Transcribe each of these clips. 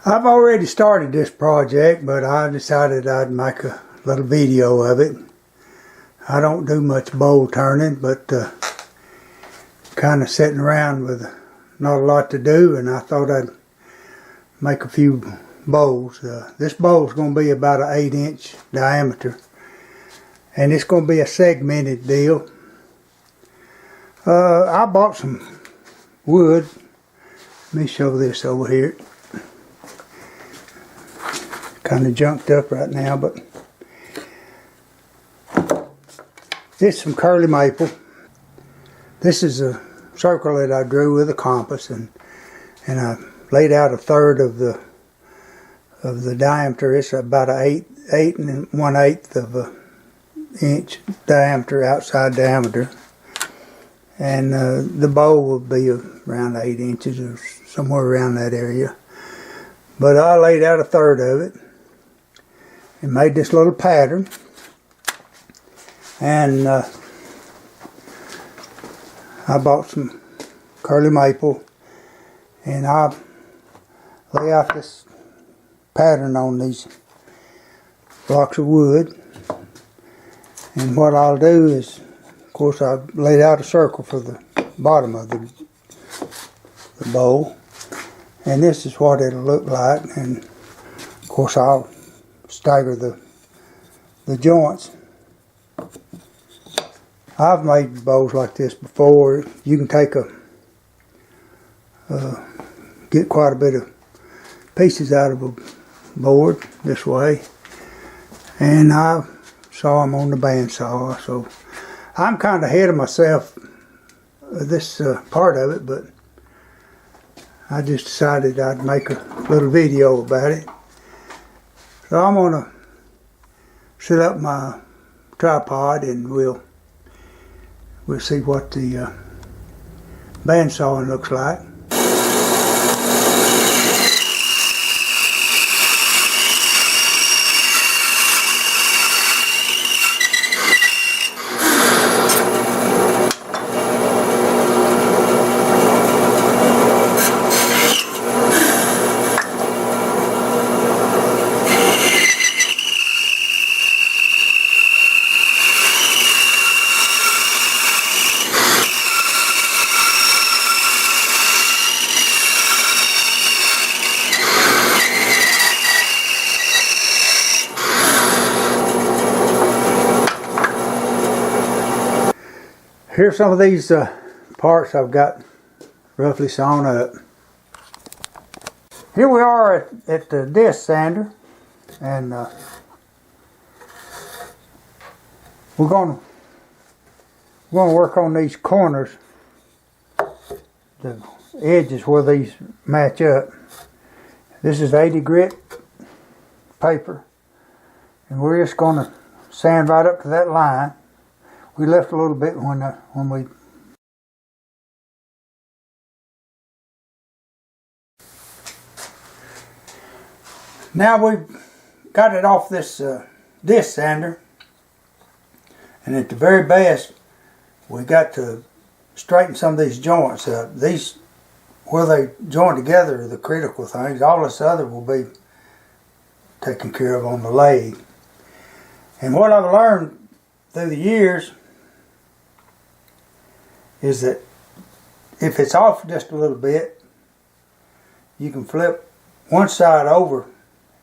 I've already started this project, but I decided I'd make a little video of it. I don't do much bowl turning, but kind of sitting around with not a lot to do, and I thought I'd make a few bowls. This bowl is going to be about an 8-inch diameter, and it's going to be a segmented deal. I bought some wood. Let me show this over here. Kind of junked up right now, but it's some curly maple. This is a circle that I drew with a compass, and I laid out a third of the diameter. It's about an 8 1/8 of an inch diameter, outside diameter, and the bowl will be around 8 inches or somewhere around that area. But I laid out a third of it and made this little pattern, and I bought some curly maple, and I lay out this pattern on these blocks of wood. And what I'll do is, of course, I've laid out a circle for the bottom of the bowl, and this is what it'll look like. And of course I'll stagger the joints. I've made bowls like this before. You can take get quite a bit of pieces out of a board this way, and I saw them on the bandsaw, so I'm kind of ahead of myself this part of it, but I just decided I'd make a little video about it. So I'm gonna set up my tripod, and we'll see what the bandsawing looks like. Here's some of these parts I've got roughly sawn up. Here we are at the disc sander, and we're going to work on these corners, the edges where these match up. This is 80 grit paper, and we're just going to sand right up to that line. We left a little bit when we now we've got it off this disc sander, and at the very best we got to straighten some of these joints up. These, where they join together, are the critical things. All this other will be taken care of on the lathe. And what I've learned through the years is that if it's off just a little bit, you can flip one side over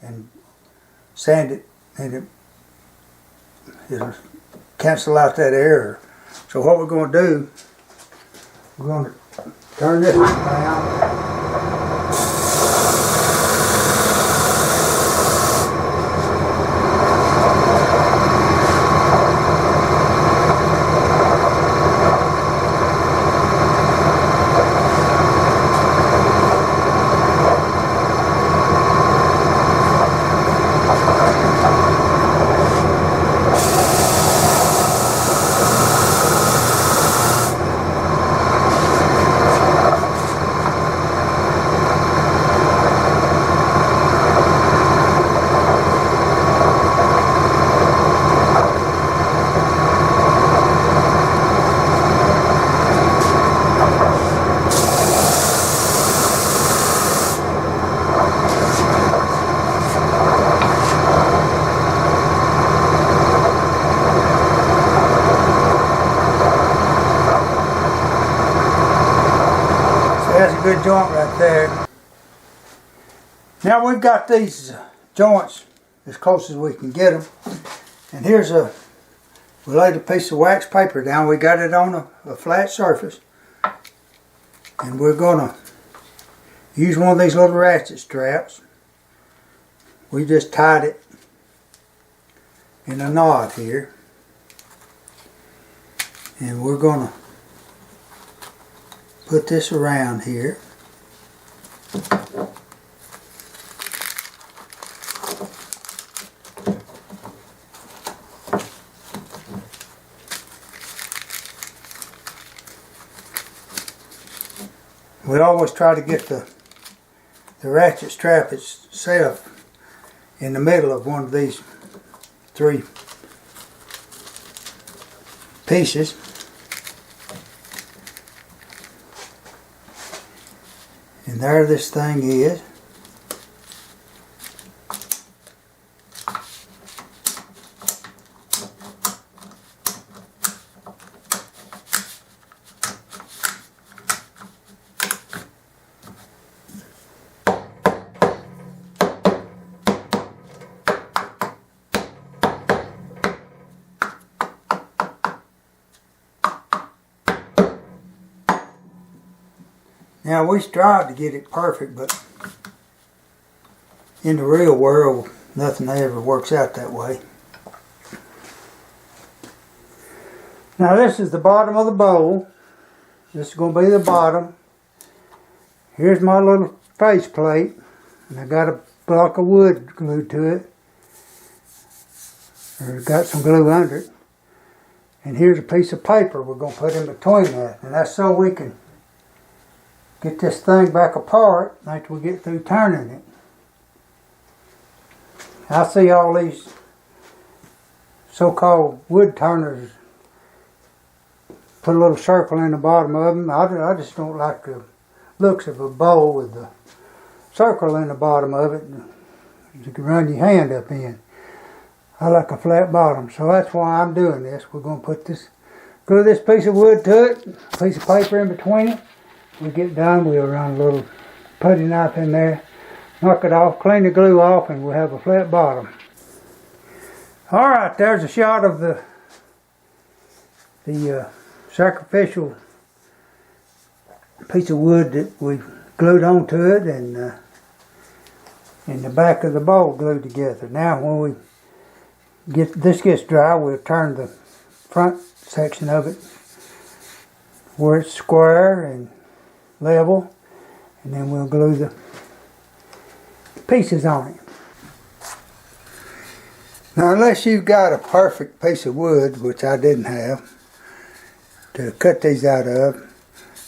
and sand it, and it'll cancel out that error. So what we're going to do, we're going to turn this down. That's a good joint right there. Now we've got these joints as close as we can get them. And here's we laid a piece of wax paper down. We got it on a flat surface. And we're going to use one of these little ratchet straps. We just tied it in a knot here. And we're going to put this around here. We always try to get the ratchet strap itself in the middle of one of these 3 pieces. And there this thing is. Now we strive to get it perfect, but in the real world, nothing ever works out that way. Now this is the bottom of the bowl. This is going to be the bottom. Here's my little face plate, and I got a block of wood glued to it. Or got some glue under it. And here's a piece of paper we're going to put in between that, and that's so we can get this thing back apart after we get through turning it. I see all these so-called wood turners put a little circle in the bottom of them. I just don't like the looks of a bowl with the circle in the bottom of it you can run your hand up in. I like a flat bottom, so that's why I'm doing this. We're going to glue this piece of wood to it, a piece of paper in between it. We get done, we'll run a little putty knife in there, knock it off, clean the glue off, and we'll have a flat bottom. Alright, there's a shot of the sacrificial piece of wood that we glued onto it, and the back of the bowl glued together. Now when this gets dry, we'll turn the front section of it where it's square and level, and then we'll glue the pieces on it. Now unless you've got a perfect piece of wood, which I didn't have, to cut these out of,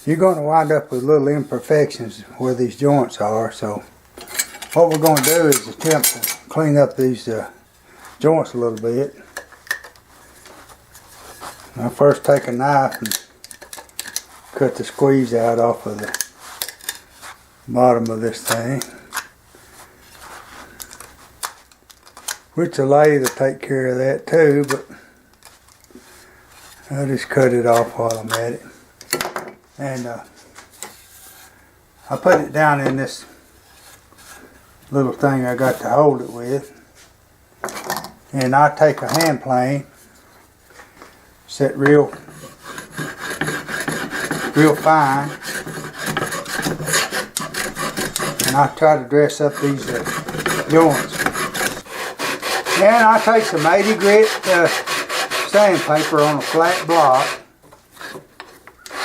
you're going to wind up with little imperfections where these joints are. So what we're going to do is attempt to clean up these joints a little bit. I'll first take a knife and cut the squeeze out off of the bottom of this thing, which a lathe will take care of that too, but I'll just cut it off while I'm at it. And I put it down in this little thing I got to hold it with, and I take a hand plane, set real fine, and I try to dress up these joints. And I take some 80 grit sandpaper on a flat block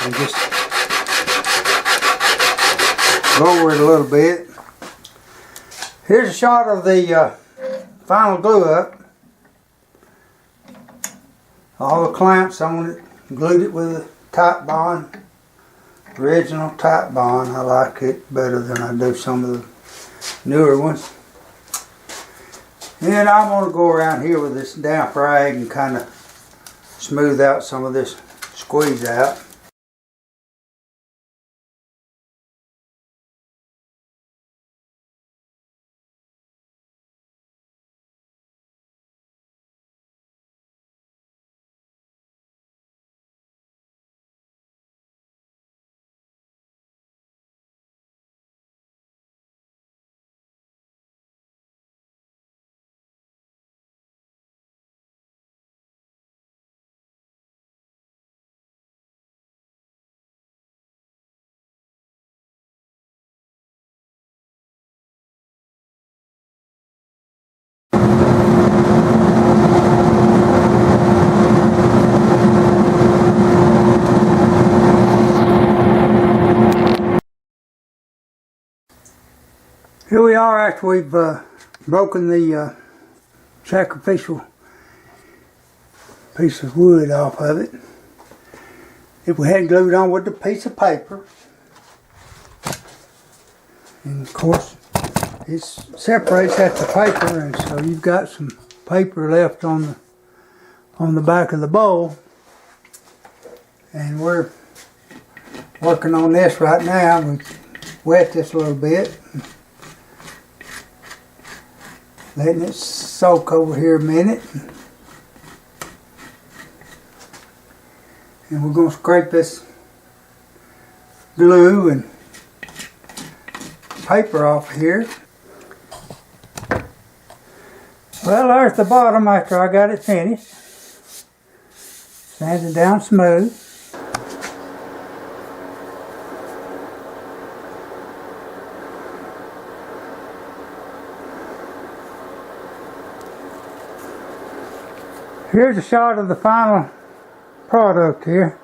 and just lower it a little bit. Here's a shot of the final glue up. All the clamps on it, glued it with a tight bond. Original tight bond. I like it better than I do some of the newer ones. And I'm going to go around here with this damp rag and kind of smooth out some of this squeeze out. Here we are after we've broken the sacrificial piece of wood off of it. If we hadn't glued on with a piece of paper, and of course it separates at the paper, and so you've got some paper left on the back of the bowl. And we're working on this right now. We wet this a little bit, letting it soak over here a minute. And we're going to scrape this glue and paper off here. Well, there's the bottom after I got it finished. Sanded down smooth. Here's a shot of the final product here.